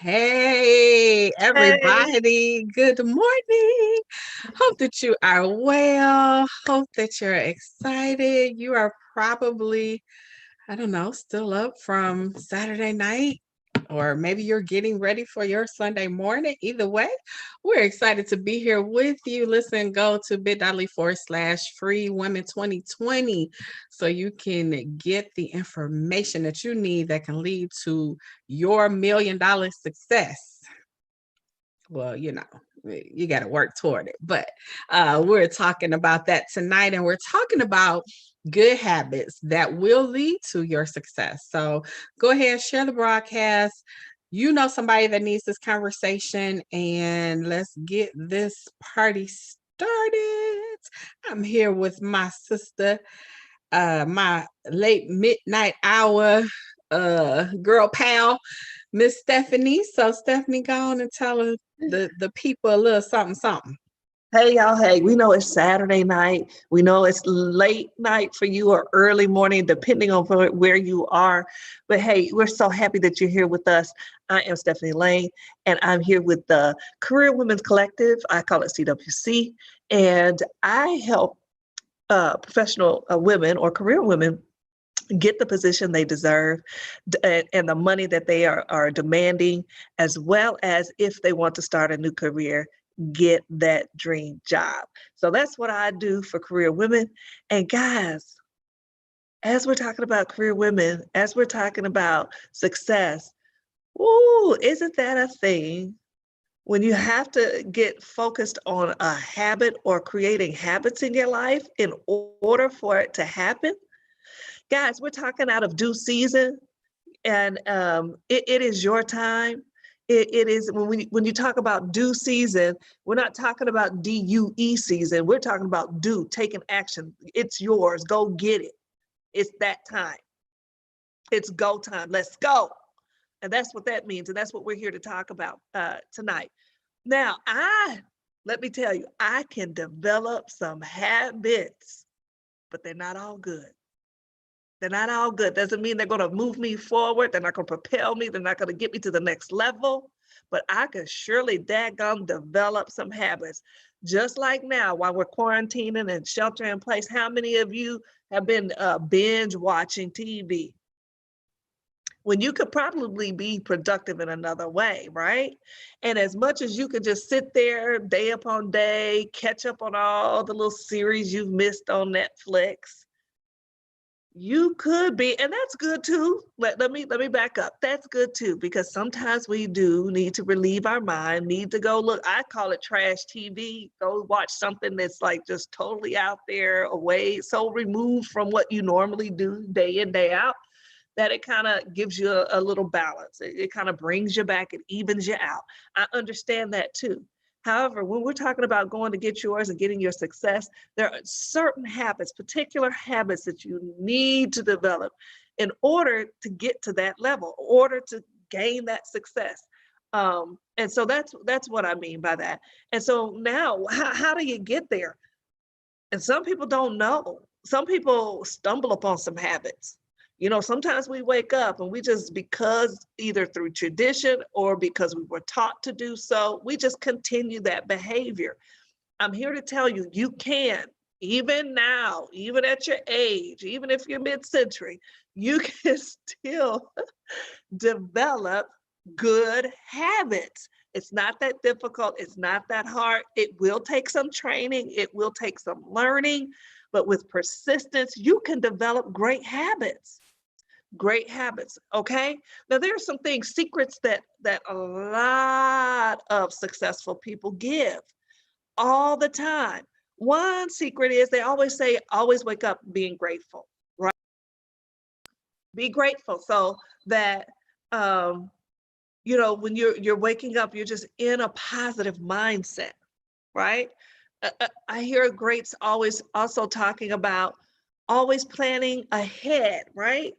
Hey, Hey. everybody. Good morning. Hope that you are well. Hope that you're excited. You are probably, I don't know, still up from Saturday night, or maybe you're getting ready for your Sunday morning. Either way, we're excited to be here with you. Listen, go to bit.ly/free women 2020 so you can get the information that you need that can lead to your $1 million success. Well, you got to work toward it. But we're talking about that tonight, and we're talking about good habits that will lead to your success. So go ahead, share the broadcast. You know somebody that needs this conversation, and let's get this party started. I'm here with my sister, my late midnight hour girl pal, Miss Stephanie. So Stephanie, go on and tell her the people a little something something. Hey, y'all. Hey, we know it's Saturday night. We know it's late night for you or early morning, depending on where you are. But hey, we're so happy that you're here with us. I am Stephanie Lane, and I'm here with the Career Women's Collective. I call it CWC. And I help professional women or career women get the position they deserve and the money that they are demanding, as well as if they want to start a new career, get that dream job. So that's what I do for career women. And guys, as we're talking about career women, as we're talking about success, ooh, isn't that a thing? When you have to get focused on a habit or creating habits in your life in order for it to happen, guys, we're talking out of due season, and it is your time. It is when you talk about due season, we're not talking about DUE season. We're talking about do, taking action. It's yours. Go get it. It's that time. It's go time. Let's go. And that's what that means. And that's what we're here to talk about tonight. Now, let me tell you, I can develop some habits, but they're not all good. They're not all good. Doesn't mean they're going to move me forward. They're not going to propel me. They're not going to get me to the next level. But I can surely daggum develop some habits. Just like now, while we're quarantining and shelter in place, how many of you have been binge watching TV? When you could probably be productive in another way, right? And as much as you could just sit there day upon day, catch up on all the little series you've missed on Netflix, you could be, and that's good too. Let me back up. That's good too, because sometimes we do need to relieve our mind, need to go look. I call it trash TV. Go watch something that's like just totally out there, away, so removed from what you normally do day in, day out, that it kind of gives you a little balance. It kind of brings you back, it evens you out. I understand that too. However, when we're talking about going to get yours and getting your success, there are certain habits, particular habits that you need to develop in order to get to that level, in order to gain that success. And so that's what I mean by that. And so now, how do you get there? And some people don't know. Some people stumble upon some habits. You know, sometimes we wake up and we just, because either through tradition or because we were taught to do so, we just continue that behavior. I'm here to tell you, you can, even now, even at your age, even if you're mid-century, you can still develop good habits. It's not that difficult. It's not that hard. It will take some training. It will take some learning, but with persistence, you can develop great habits. Great habits. Okay. Now there are some things, secrets that a lot of successful people give all the time. One secret is they always say, always wake up being grateful, right? Be grateful so that when you're waking up, you're just in a positive mindset, right? I hear greats always also talking about always planning ahead, right?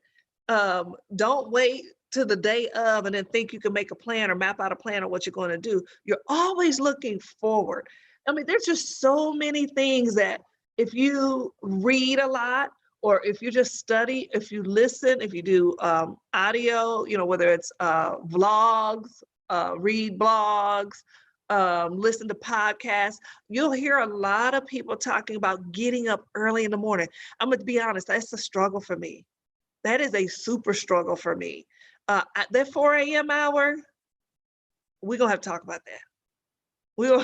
Don't wait to the day of and then think you can make a plan or map out a plan of what you're going to do. You're always looking forward. I mean, there's just so many things that if you read a lot, or if you just study, if you listen, if you do audio, whether it's vlogs, read blogs, listen to podcasts. You'll hear a lot of people talking about getting up early in the morning. I'm going to be honest, that's a struggle for me. That is a super struggle for me. That 4 a.m. hour, we're going to have to talk about that. We'll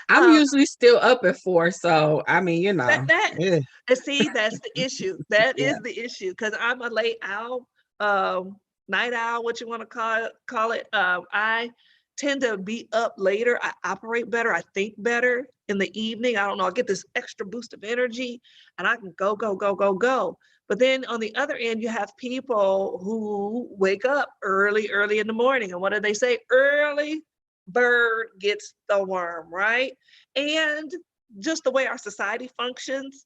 I'm usually still up at 4, so I mean, that yeah, and see, that's the issue. That yeah. is the issue because I'm a late owl, night owl, what you want to call it. I tend to be up later. I operate better. I think better in the evening. I don't know. I get this extra boost of energy, and I can go, go, go, go, go. But then on the other end, you have people who wake up early, early in the morning, and what do they say? Early bird gets the worm, right? And just the way our society functions,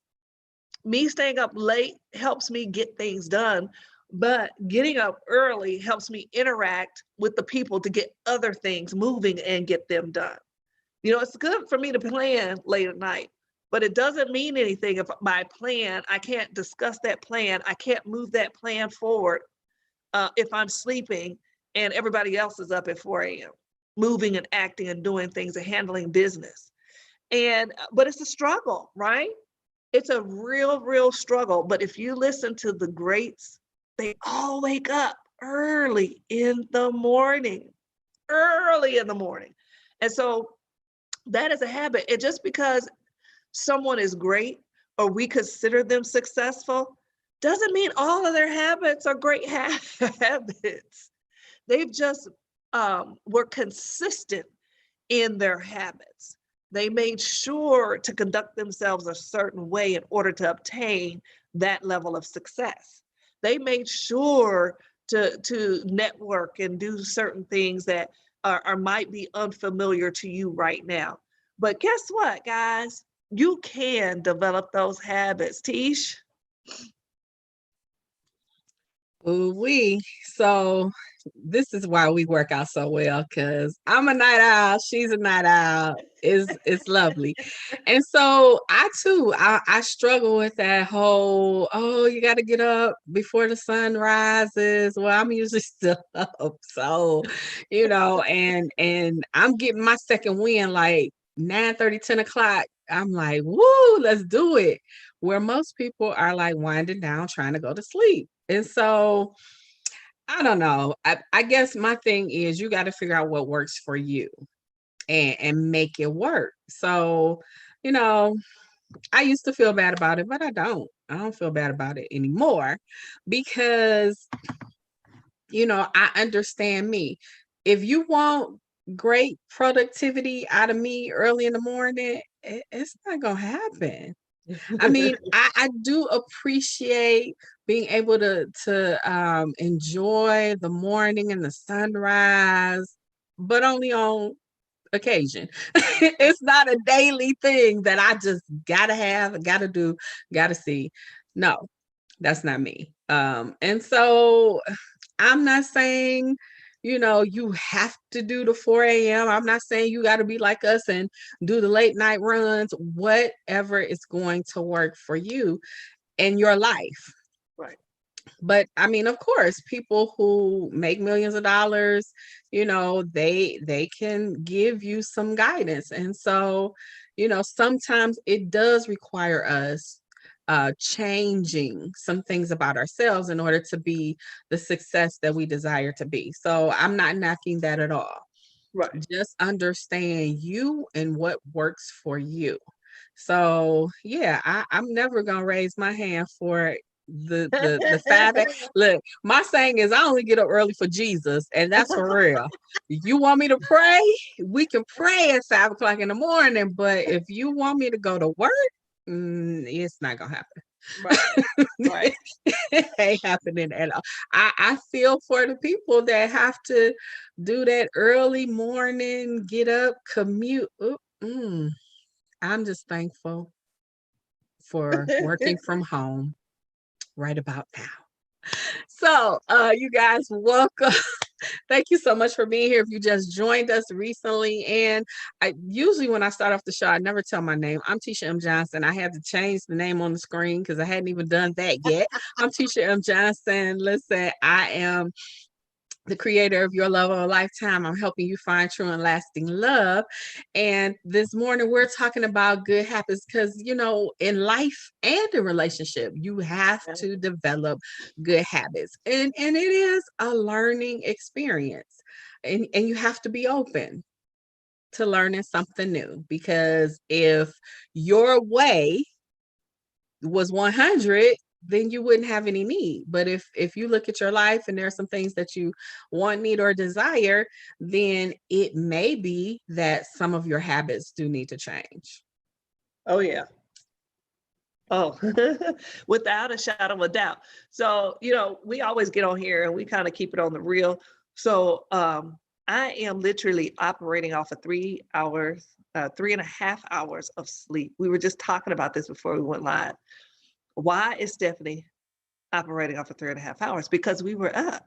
me staying up late helps me get things done, but getting up early helps me interact with the people to get other things moving and get them done. It's good for me to plan late at night, but it doesn't mean anything if my plan, I can't discuss that plan, I can't move that plan forward if I'm sleeping and everybody else is up at 4 a.m. moving and acting and doing things and handling business. But it's a struggle, right? It's a real, real struggle. But if you listen to the greats, they all wake up early in the morning, early in the morning. And so that is a habit. And just because someone is great or we consider them successful doesn't mean all of their habits are great habits. They've just were consistent in their habits. They made sure to conduct themselves a certain way in order to obtain that level of success. They made sure to network and do certain things that are might be unfamiliar to you right now. But guess what, guys? You can develop those habits. Tish? Ooh-wee. So this is why we work out so well, because I'm a night owl, she's a night owl. It's lovely. And so I too, I struggle with that whole, oh, you got to get up before the sun rises. Well, I'm usually still up. So, and I'm getting my second win like 9:30, 10 o'clock. I'm like, woo, let's do it. Where most people are like winding down, trying to go to sleep. And so I don't know. I guess my thing is you got to figure out what works for you and make it work. So, you know, I used to feel bad about it, but I don't. I don't feel bad about it anymore because, I understand me. If you want great productivity out of me early in the morning, it's not going to happen. I mean, I do appreciate being able to enjoy the morning and the sunrise, but only on occasion. It's not a daily thing that I just gotta have, gotta do, gotta see. No, that's not me. And so I'm not saying, you have to do the 4 a.m. I'm not saying you got to be like us and do the late night runs, whatever is going to work for you in your life. Right. But I mean, of course, people who make millions of dollars, they can give you some guidance. And so, sometimes it does require us changing some things about ourselves in order to be the success that we desire to be. So I'm not knocking that at all. Right. Just understand you and what works for you. So yeah, I'm never gonna raise my hand for the 5 look, my saying is I only get up early for Jesus, and that's for real. You want me to pray? We can pray at 5 o'clock in the morning, but if you want me to go to work, it's not gonna happen. Right. Right. It ain't happening at all. I feel for the people that have to do that early morning, get up, commute. I'm just thankful for working from home right about now. So, you guys, welcome. Thank you so much for being here. If you just joined us recently, and I usually when I start off the show, I never tell my name. I'm Tisha M. Johnson. I had to change the name on the screen because I hadn't even done that yet. I'm Tisha M. Johnson. Listen, I am the creator of Your Love of a Lifetime. I'm helping you find true and lasting love. And this morning, we're talking about good habits because, in life and in relationship, you have to develop good habits. And it is a learning experience. And you have to be open to learning something new, because if your way was 100, then you wouldn't have any need. But if you look at your life and there are some things that you want, need, or desire, then it may be that some of your habits do need to change. Oh, yeah. Oh, without a shadow of a doubt. So, we always get on here and we kind of keep it on the real. So, I am literally operating off of 3 hours, 3.5 hours of sleep. We were just talking about this before we went live. Why is Stephanie operating off of 3.5 hours? Because we were up.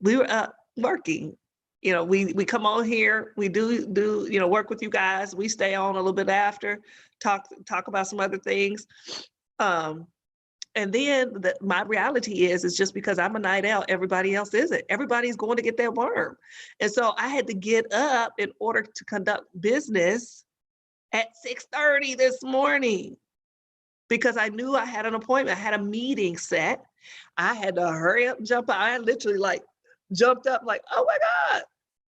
We were up working. We come on here, we do work with you guys. We stay on a little bit after, talk about some other things. And then my reality is just because I'm a night owl, everybody else isn't. Everybody's going to get that worm. And so I had to get up in order to conduct business at 6:30 this morning, because I knew I had an appointment. I had a meeting set. I had to hurry up and jump out. I literally jumped up like, oh my God,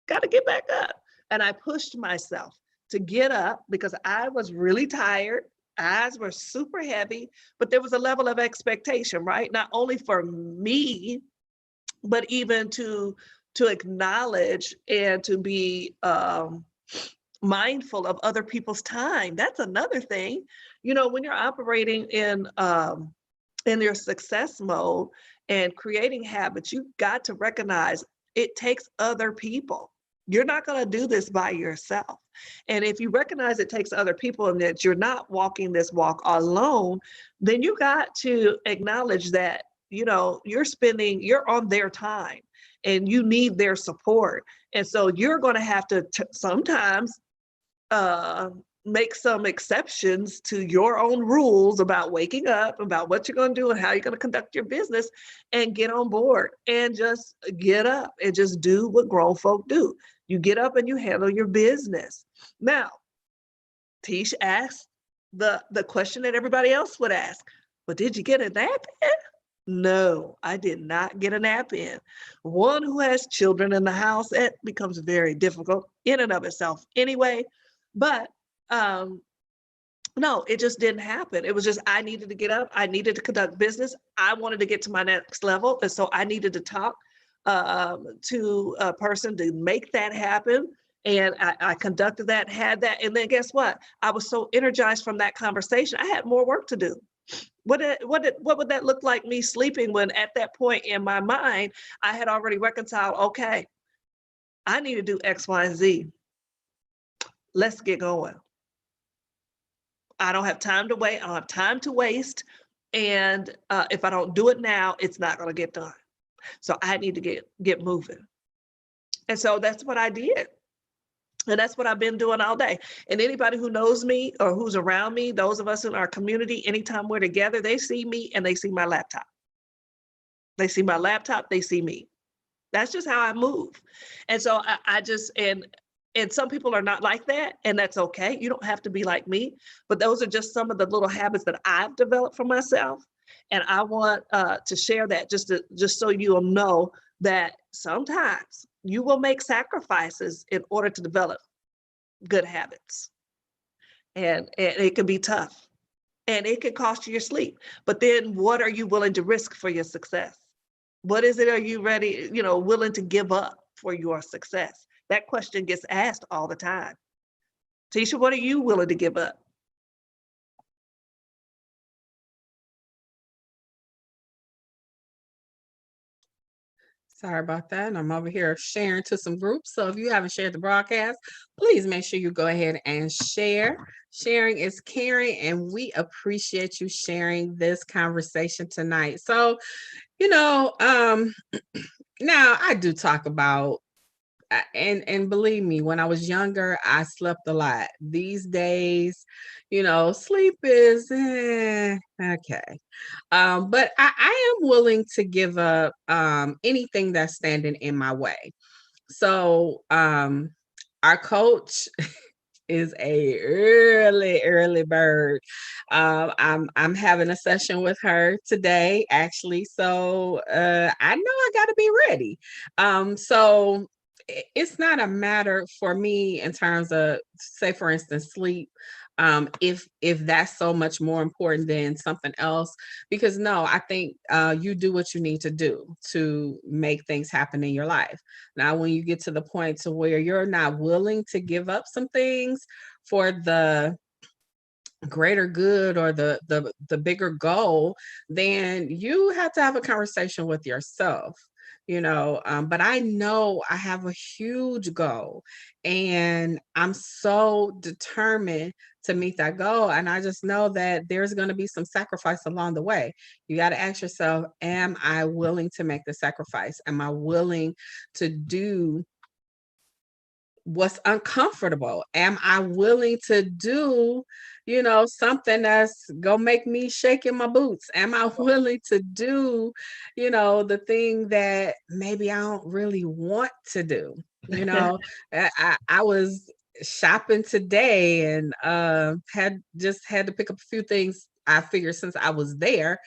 got to get back up. And I pushed myself to get up because I was really tired. Eyes were super heavy, but there was a level of expectation, right? Not only for me, but even to acknowledge and to be mindful of other people's time. That's another thing. When you're operating in your success mode and creating habits, you've got to recognize it takes other people. You're not going to do this by yourself. And if you recognize it takes other people and that you're not walking this walk alone, then you got to acknowledge that, you're on their time and you need their support. And so you're going to have to sometimes make some exceptions to your own rules about waking up, about what you're going to do and how you're going to conduct your business, and get on board and just get up and just do what grown folk do. You get up and you handle your business. Now, Tish asked the question that everybody else would ask, but did you get a nap in? No, I did not get a nap in. One who has children in the house, it becomes very difficult in and of itself anyway. But no, it just didn't happen. It was just, I needed to get up. I needed to conduct business. I wanted to get to my next level. And so I needed to talk to a person to make that happen. And I conducted that, had that. And then guess what? I was so energized from that conversation. I had more work to do. What would that look like, me sleeping, when at that point in my mind, I had already reconciled, okay, I need to do X, Y, and Z. Let's get going. I don't have time to wait. I don't have time to waste. And if I don't do it now, it's not going to get done. So I need to get moving. And so that's what I did. And that's what I've been doing all day. And anybody who knows me or who's around me, those of us in our community, anytime we're together, they see me and they see my laptop. They see my laptop, they see me. That's just how I move. And so I just, and some people are not like that, and that's okay. You don't have to be like me, but those are just some of the little habits that I've developed for myself. And I want to share that just so you'll know that sometimes you will make sacrifices in order to develop good habits. And it can be tough, and it can cost you your sleep. But then what are you willing to risk for your success? What is it, are you ready, willing to give up for your success? That question gets asked all the time. Tisha, what are you willing to give up? Sorry about that. And I'm over here sharing to some groups. So if you haven't shared the broadcast, please make sure you go ahead and share. Sharing is caring, and we appreciate you sharing this conversation tonight. So, now I do talk about and believe me, when I was younger, I slept a lot. These days, sleep is okay. But I am willing to give up anything that's standing in my way. So our coach is a early bird. I'm having a session with her today, actually. So I know I got to be ready. So it's not a matter for me in terms of, say, for instance, sleep. If that's so much more important than something else, because no, I think you do what you need to do to make things happen in your life. Now, when you get to the point to where you're not willing to give up some things for the greater good or the bigger goal, then you have to have a conversation with yourself. But I know I have a huge goal, and I'm so determined to meet that goal, and I just know that there's going to be some sacrifice along the way. You got to ask yourself, am I willing to make the sacrifice? Am I willing to do what's uncomfortable? Am I willing to do, something that's gonna make me shake in my boots? Am I willing to do, the thing that maybe I don't really want to do? I was shopping today and had to pick up a few things. I figured since I was there,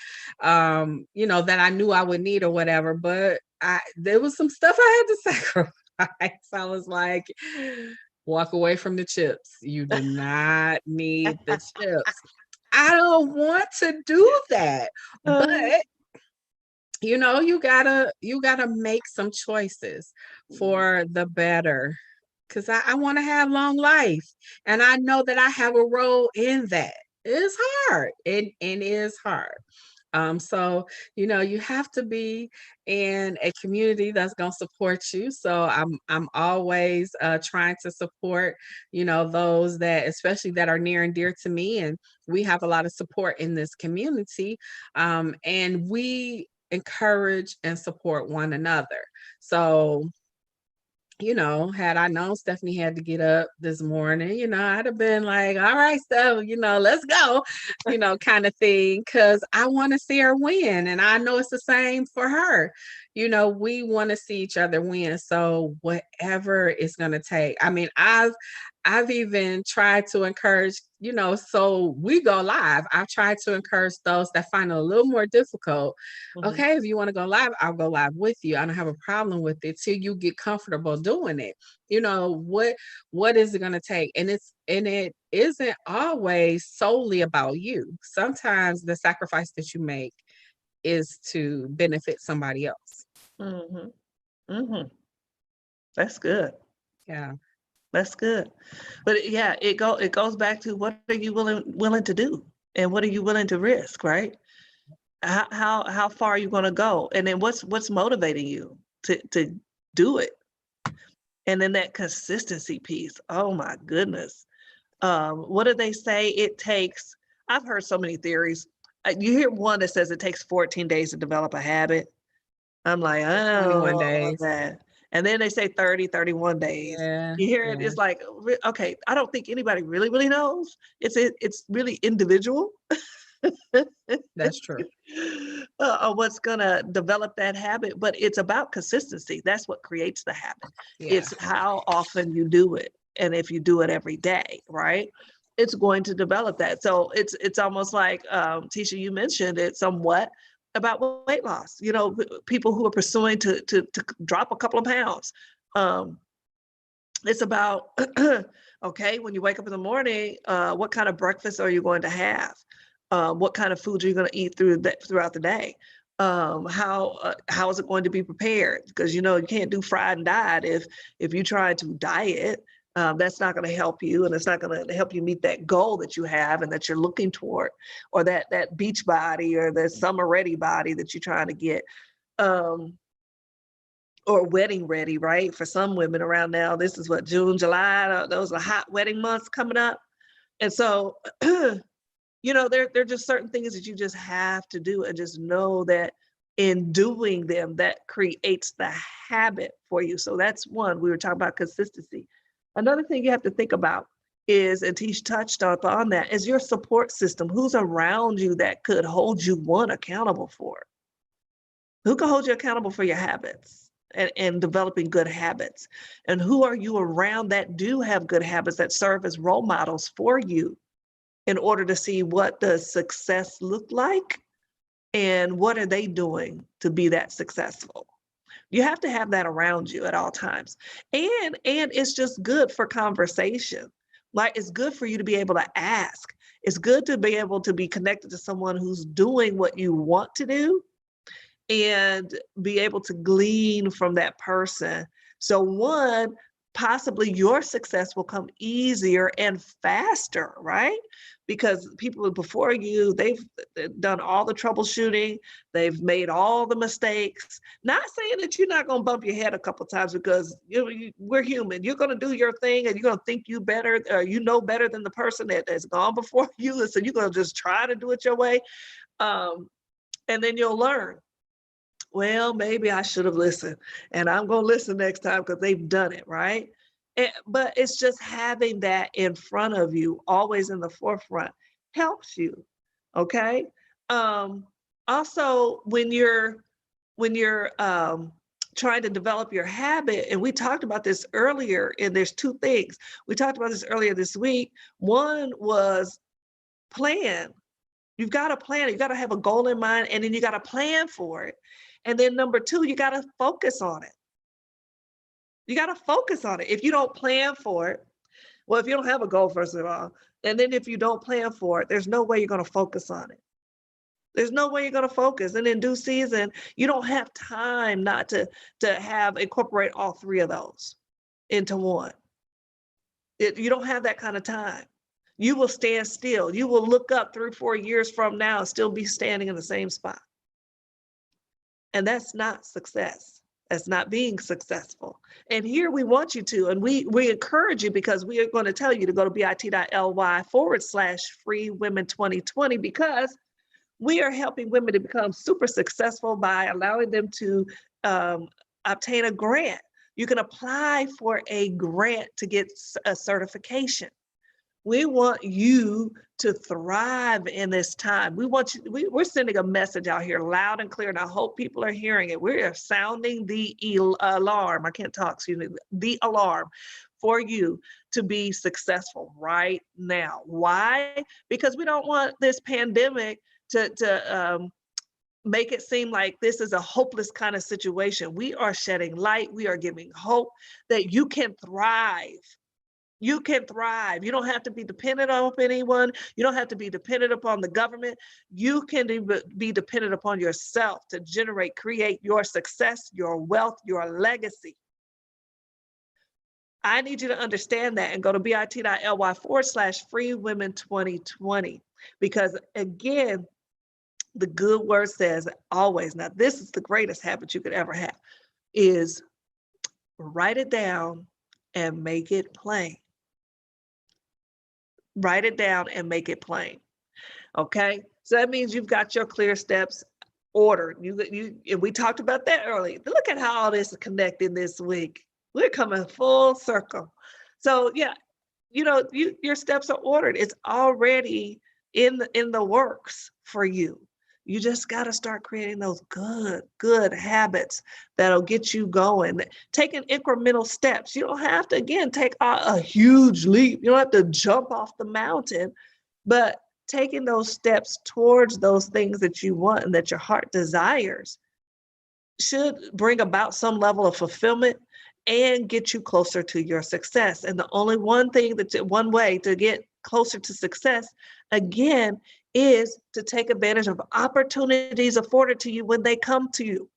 that I knew I would need or whatever, but there was some stuff I had to sacrifice. I was like, walk away from the chips. You do not need the chips. I don't want to do that. But Uh, you gotta make some choices for the better. Cause I want to have long life. And I know that I have a role in that. It's hard. It is hard. So you have to be in a community that's gonna support you. So I'm always trying to support, those that especially that are near and dear to me. And we have a lot of support in this community. And we encourage and support one another. So had I known Stephanie had to get up this morning, I'd have been like, all right, Steph, let's go, kind of thing. Cause I want to see her win. And I know it's the same for her. We want to see each other win. So whatever it's gonna take. I mean, I've even tried to encourage, so we go live. I've tried to encourage those that find it a little more difficult. mhm, Okay, if you want to go live, I'll go live with you. I don't have a problem with it till you get comfortable doing it. What is it going to take? And it isn't always solely about you. Sometimes the sacrifice that you make is to benefit somebody else. mhm, mhm. That's good. Yeah. That's good. But yeah, it goes back to what are you willing to do, and what are you willing to risk, right? How far are you going to go, and then what's motivating you to do it, and then that consistency piece. Oh my goodness. What do they say? It takes. I've heard so many theories. You hear one that says it takes 14 days to develop a habit. I'm like, I don't 21 know about days. that. And then they say 30, 31 days. Yeah. You hear it, Yeah. it's like, okay, I don't think anybody really knows. It's really individual That's true. what's gonna develop that habit, but it's about consistency. That's what creates the habit. Yeah. It's how often you do it. And if you do it every day, right? It's going to develop that. So it's almost like Tisha, you mentioned it somewhat about weight loss. People who are pursuing to drop a couple of pounds. Um, it's about okay, when you wake up in the morning, what kind of breakfast are you going to have? What kind of food are you going to eat throughout the day? How is it going to be prepared? Because you can't do fried and diet if you try to diet. That's not going to help you, and it's not going to help you meet that goal that you have and that you're looking toward, or that beach body or the summer ready body that you're trying to get. Or wedding ready, right? For some women around now, this is what, June, July, those are hot wedding months coming up. And so, there are just certain things that you just have to do, and just know that in doing them that creates the habit for you. So that's one. We were talking about consistency. Another thing you have to think about is, and Tish touched on that, is your support system. Who's around you that could hold you accountable for it? Who can hold you accountable for your habits and developing good habits? And who are you around that do have good habits that serve as role models for you in order to see what does success look like and what are they doing to be that successful? You have to have that around you at all times. And it's just good for conversation. Like, it's good for you to be able to ask. It's good to be able to be connected to someone who's doing what you want to do and be able to glean from that person. So one, possibly your success will come easier and faster, right? Because people before you, they've done all the troubleshooting, they've made all the mistakes. Not saying that you're not going to bump your head a couple times, because we're human. You're going to do your thing and you're going to think you better, or you know better than the person that has gone before you. So you're going to just try to do it your way. And then you'll learn, well, maybe I should have listened, and I'm going to listen next time because they've done it, right? But it's just having that in front of you, always in the forefront, helps you, okay? Also, when you're trying to develop your habit, and we talked about this earlier, and there's two things. We talked about this earlier this week. One was plan. You've got to plan. You got to have a goal in mind, and then you got to plan for it. And then number two, you got to focus on it. You got to focus on it. If you don't plan for it, well, if you don't have a goal, first of all, and then if you don't plan for it, there's no way you're going to focus on it. There's no way you're going to focus. And in due season, you don't have time not to have incorporate all three of those into one. You don't have that kind of time. You will stand still. You will look up 3 or 4 years from now and still be standing in the same spot. And that's not success. That's not being successful. And here we want you to, and we encourage you, because we are going to tell you to go to bit.ly/freewomen2020, because we are helping women to become super successful by allowing them to obtain a grant. You can apply for a grant to get a certification. We want you to thrive in this time. We're sending a message out here loud and clear, and I hope people are hearing it. We are sounding the alarm. I can't talk, excuse me, the alarm for you to be successful right now. Why? Because we don't want this pandemic to make it seem like this is a hopeless kind of situation. We are shedding light. We are giving hope that you can thrive. You can thrive. You don't have to be dependent on anyone. You don't have to be dependent upon the government. You can be dependent upon yourself to create your success, your wealth, your legacy. I need you to understand that and go to bit.ly/freewomen2020, because again, the good word says always, now this is the greatest habit you could ever have, is write it down and make it plain. Write it down and make it plain. Okay, so that means you've got your clear steps ordered. And we talked about that earlier. Look at how all this is connected this week. We're coming full circle. So yeah, your steps are ordered. It's already in the works for you. You just got to start creating those good habits that'll get you going. Taking incremental steps. You don't have to, again, take a huge leap. You don't have to jump off the mountain, but taking those steps towards those things that you want and that your heart desires should bring about some level of fulfillment and get you closer to your success. And the only one way to get closer to success, again, is to take advantage of opportunities afforded to you when they come to you.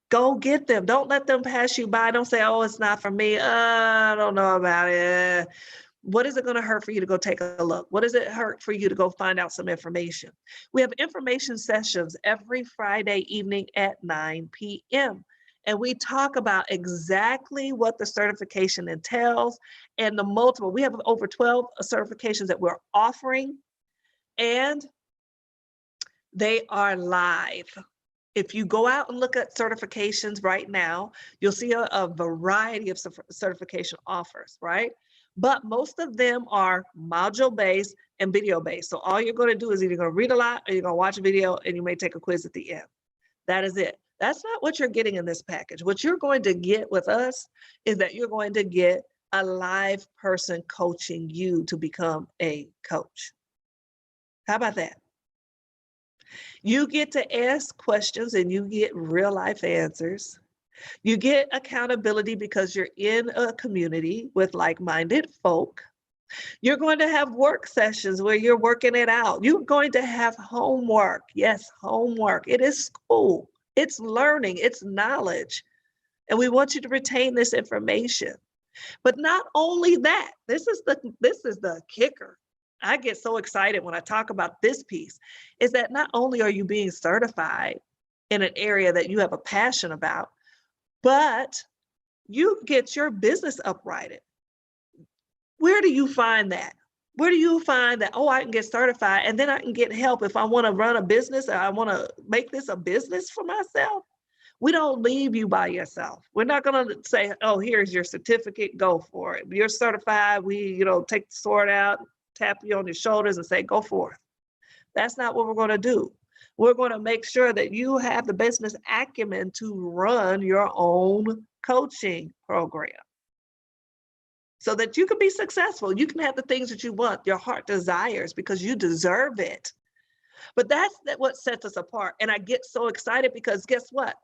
Go get them. Don't let them pass you by. Don't say, oh, it's not for me. I don't know about it. What is it going to hurt for you to go take a look? What does it hurt for you to go find out some information? We have information sessions every Friday evening at 9 p.m. And we talk about exactly what the certification entails and the multiple. We have over 12 certifications that we're offering. And They are live. If you go out and look at certifications right now, you'll see a variety of certification offers, right? But most of them are module-based and video-based. So all you're going to do is either going to read a lot or you're going to watch a video and you may take a quiz at the end. That is it. That's not what you're getting in this package. What you're going to get with us is that you're going to get a live person coaching you to become a coach. How about that? You get to ask questions and you get real life answers. You get accountability because you're in a community with like-minded folk. You're going to have work sessions where you're working it out. You're going to have homework. Yes, homework. It is school. It's learning. It's knowledge. And we want you to retain this information. But not only that, this is the kicker. I get so excited when I talk about this piece, is that not only are you being certified in an area that you have a passion about, but you get your business uprighted. Where do you find that? Where do you find that, oh, I can get certified and then I can get help if I want to run a business or I want to make this a business for myself? We don't leave you by yourself. We're not going to say, oh, here's your certificate, go for it. You're certified. We, take the sword out, tap you on your shoulders and say, go forth. That's not what we're going to do. We're going to make sure that you have the business acumen to run your own coaching program so that you can be successful. You can have the things that you want, your heart desires, because you deserve it. But that's what sets us apart. And I get so excited because guess what?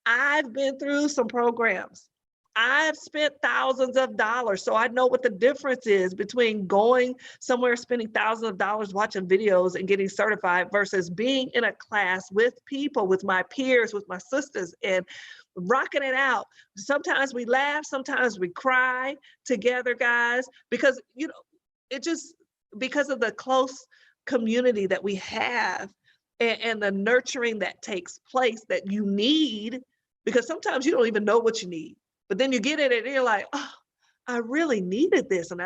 I've been through some programs. I've spent thousands of dollars. So I know what the difference is between going somewhere, spending thousands of dollars watching videos and getting certified versus being in a class with people, with my peers, with my sisters, and rocking it out. Sometimes we laugh, sometimes we cry together, guys, because, it just, because of the close community that we have and the nurturing that takes place that you need, because sometimes you don't even know what you need, but then you get it and you're like, oh, I really needed this. And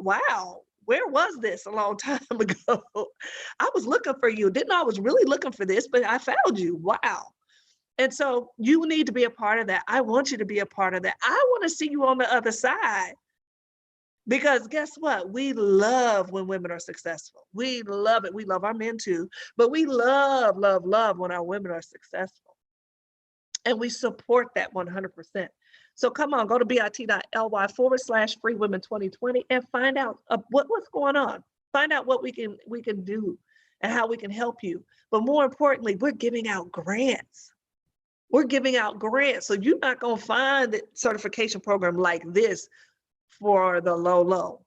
wow, where was this a long time ago? I was looking for you. Didn't know I was really looking for this, but I found you. Wow. And so you need to be a part of that. I want you to be a part of that. I want to see you on the other side. Because guess what? We love when women are successful. We love it. We love our men too, but we love, love, love when our women are successful. And we support that 100%. So come on, go to bit.ly/free women 2020 and find out what's going on. Find out what we can do and how we can help you. But more importantly, we're giving out grants. We're giving out grants. So you're not going to find a certification program like this for the low.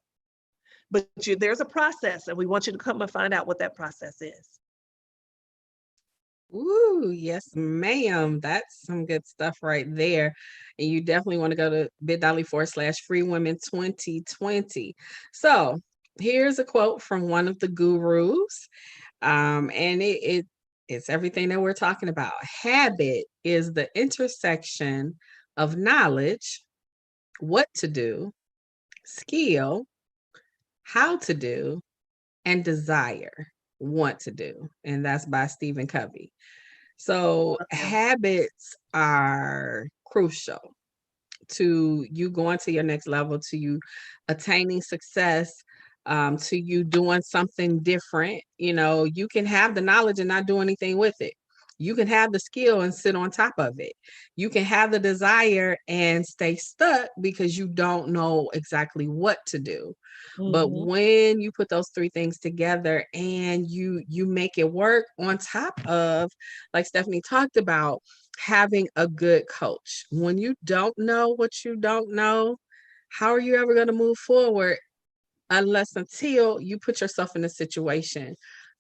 But there's a process, and we want you to come and find out what that process is. Ooh, yes, ma'am. That's some good stuff right there. And you definitely want to go to bit.ly/free women 2020. So here's a quote from one of the gurus. And it's everything that we're talking about. Habit is the intersection of knowledge, what to do, skill, how to do, and desire, want to do. And that's by Stephen Covey. So habits are crucial to you going to your next level, to you attaining success, to you doing something different. You can have the knowledge and not do anything with it. You can have the skill and sit on top of it. You can have the desire and stay stuck because you don't know exactly what to do. But when you put those three things together and you make it work on top of, like Stephanie talked about, having a good coach. When you don't know what you don't know, how are you ever going to move forward unless until you put yourself in a situation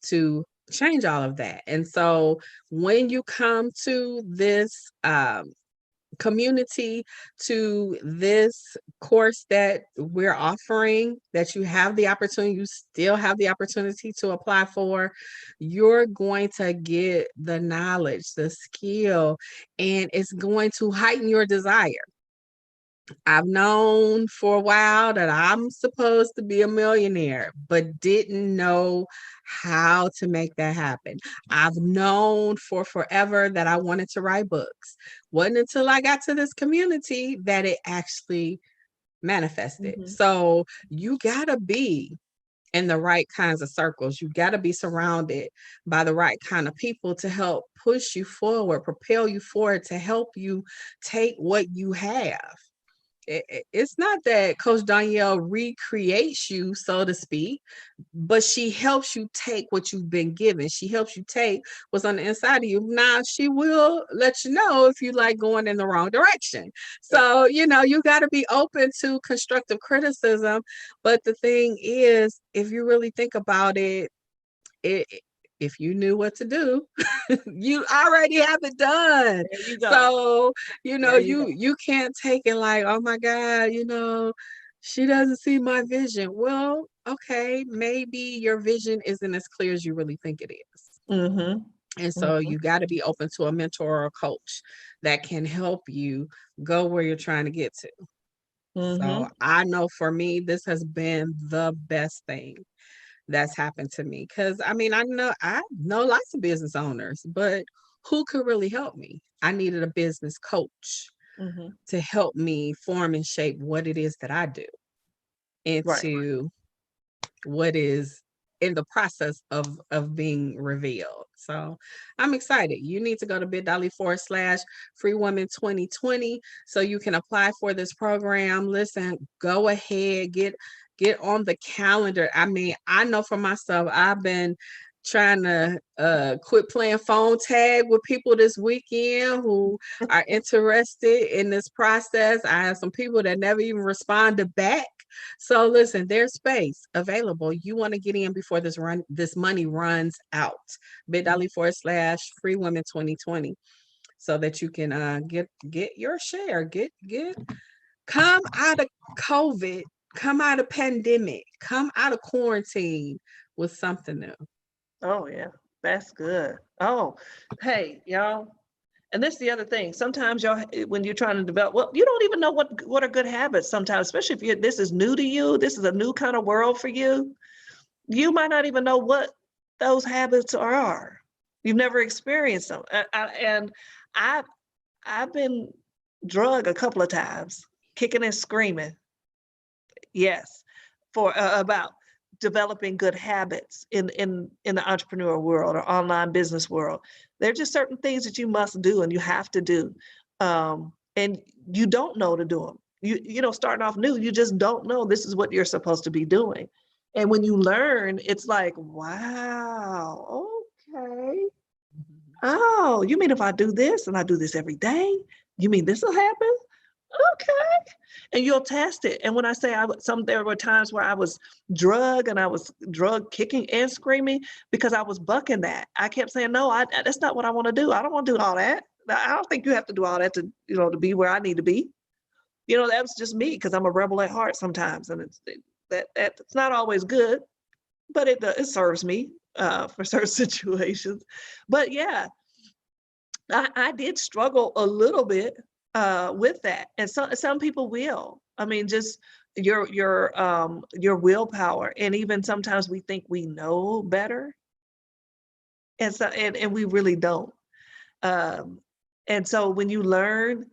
to change all of that? And so when you come to this community, to this course that we're offering, that you have the opportunity, you still have the opportunity to apply for, you're going to get the knowledge, the skill, and it's going to heighten your desire. I've known for a while that I'm supposed to be a millionaire, but didn't know how to make that happen. I've known for forever that I wanted to write books. Wasn't until I got to this community that it actually manifested. Mm-hmm. So you gotta be in the right kinds of circles. You got to be surrounded by the right kind of people to help push you forward, propel you forward, to help you take what you have. It's not that Coach Danielle recreates you, so to speak, but she helps you take what you've been given. She helps you take what's on the inside of you. Now, she will let you know if you like going in the wrong direction. So, you got to be open to constructive criticism. But the thing is, if you really think about it if you knew what to do, you already have it done. There you go. So, There you go. you can't take it like, oh my God, she doesn't see my vision. Well, okay, maybe your vision isn't as clear as you really think it is. Mm-hmm. And so Mm-hmm. you got to be open to a mentor or a coach that can help you go where you're trying to get to. So Mm-hmm. I know for me, this has been the best thing that's happened to me. Because I know lots of business owners, but who could really help me? I needed a business coach Mm-hmm. to help me form and shape what it is that I do Right. into what is in the process of being revealed. So I'm excited. You need to go to bit.ly/free women 2020 so you can apply for this program. Listen, go ahead, get on the calendar. I mean, I know for myself, I've been trying to quit playing phone tag with people this weekend who are interested in this process. I have some people that never even responded back. So listen, there's space available. You want to get in before this money runs out. bit.ly/free women 2020 so that you can get your share. Get come out of COVID, come out of pandemic, come out of quarantine with something new. Oh yeah, that's good. Oh, hey, y'all. And this is the other thing. Sometimes y'all, when you're trying to develop, well, you don't even know what are good habits sometimes, especially if this is new to you, this is a new kind of world for you. You might not even know what those habits are. You've never experienced them. And I've I've been drugged a couple of times, kicking and screaming. Yes, for about developing good habits in the entrepreneur world or online business world. There are just certain things that you must do and you have to do, and you don't know to do them. Starting off new, you just don't know this is what you're supposed to be doing. And when you learn, it's like, wow, okay. Oh, you mean if I do this and I do this every day, you mean this will happen? Okay. And you'll test it. And when I say there were times where I was and I was drug kicking and screaming because I was bucking that. I kept saying, no, that's not what I want to do. I don't want to do all that. I don't think you have to do all that to be where I need to be. That was just me because I'm a rebel at heart sometimes. And it's not always good, but it serves me for certain situations. But yeah, I did struggle a little bit with that, and some people will. I mean, just your willpower, and even sometimes we think we know better, and we really don't. Um, and so when you learn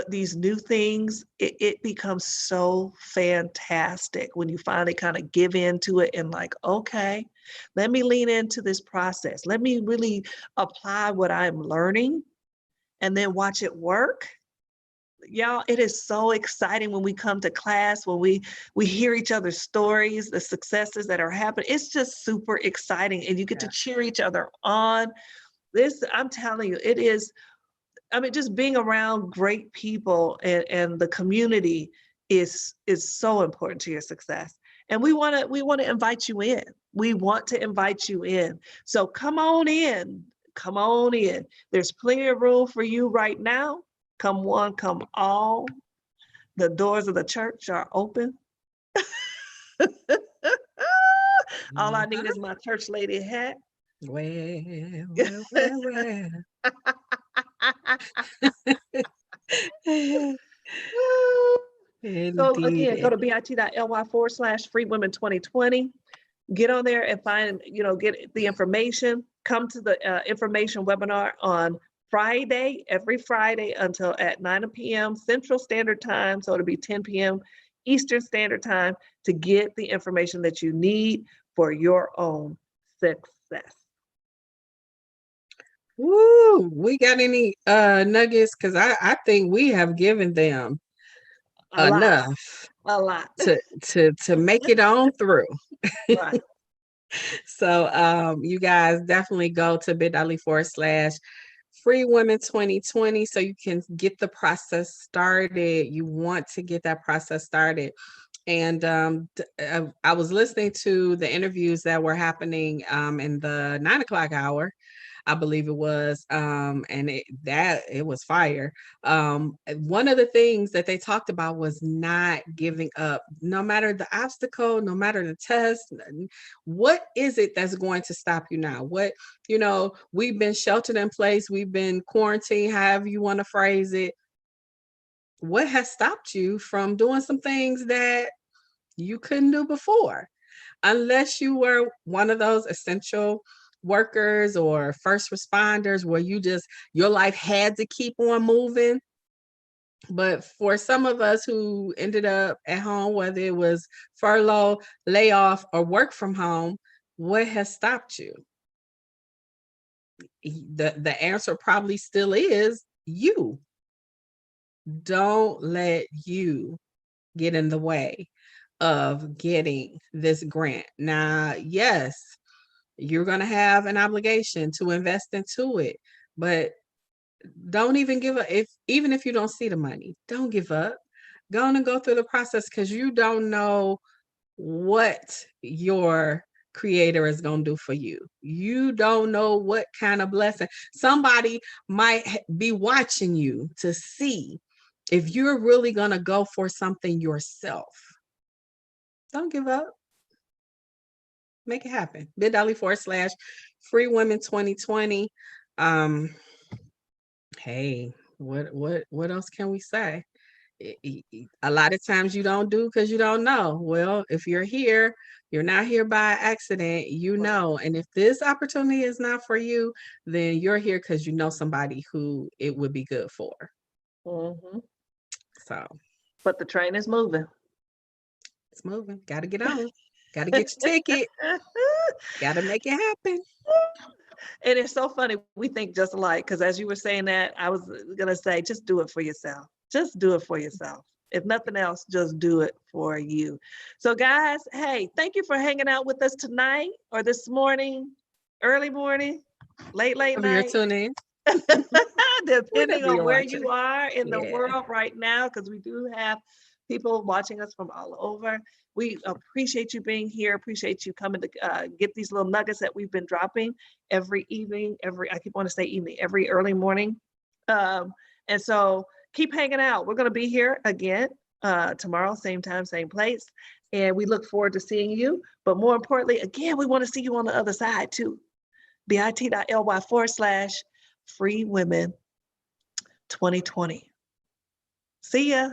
these new things, it becomes so fantastic when you finally kind of give into it and like, okay, let me lean into this process. Let me really apply what I'm learning and then watch it work. Y'all, it is so exciting when we come to class, when we hear each other's stories, the successes that are happening. It's just super exciting, and you get to Yeah. cheer each other on. I'm telling you, it is. I mean, just being around great people and the community is so important to your success. And we want to invite you in. We want to invite you in. So come on in. Come on in. There's plenty of room for you right now. Come one, come all. The doors of the church are open. All I need Mhm. is my church lady hat. Well, well, well, well. So again, go Indeed. to bit.ly/freewomen2020. Get on there and find, get the information. Come to the information webinar on Friday, every Friday until at 9 p.m. Central Standard Time. So it'll be 10 p.m. Eastern Standard Time to get the information that you need for your own success. Woo, we got any nuggets? Because I think we have given them A lot, enough a lot. to make it on through. Right. So you guys definitely go to bit.ly/freewomen2020 so you can get the process started. You want to get that process started. And I was listening to the interviews that were happening in the 9 o'clock hour, I believe it was, and it was fire. One of the things that they talked about was not giving up, no matter the obstacle, no matter the test. What is it that's going to stop you now? What, we've been sheltered in place, we've been quarantined, however you want to phrase it. What has stopped you from doing some things that you couldn't do before? Unless you were one of those essential workers or first responders where your life had to keep on moving. But for some of us who ended up at home, whether it was furlough, layoff, or work from home, what has stopped you? The answer probably still is you. Don't let you get in the way of getting this grant. Now, yes, you're going to have an obligation to invest into it, but don't even give up. Even if you don't see the money, don't give up. Go on and go through the process, because you don't know what your creator is going to do for you. You don't know what kind of blessing. Somebody might be watching you to see if you're really going to go for something yourself. Don't give up. Make it happen. bit.ly/freewomen2020. Hey, what else can we say? A lot of times you don't do because you don't know. Well, if you're here, you're not here by accident, and if this opportunity is not for you, then you're here because you know somebody who it would be good for. Mm-hmm. So But the train is moving. it's moving. Got to get on. Got to get your ticket. Got to make it happen. And it's so funny. We think just alike, because as you were saying that, I was going to say, just do it for yourself. Just do it for yourself. If nothing else, just do it for you. So guys, hey, thank you for hanging out with us tonight or this morning, early morning, late Whenever you're night, tuning depending whenever on you're where watching you it. are in the Yeah. world right now, because we do have people watching us from all over. We appreciate you being here, appreciate you coming to get these little nuggets that we've been dropping every evening, I keep wanting to say evening, every early morning. And so keep hanging out. We're going to be here again tomorrow, same time, same place. And we look forward to seeing you. But more importantly, again, we want to see you on the other side too. bit.ly/freewomen2020. See ya.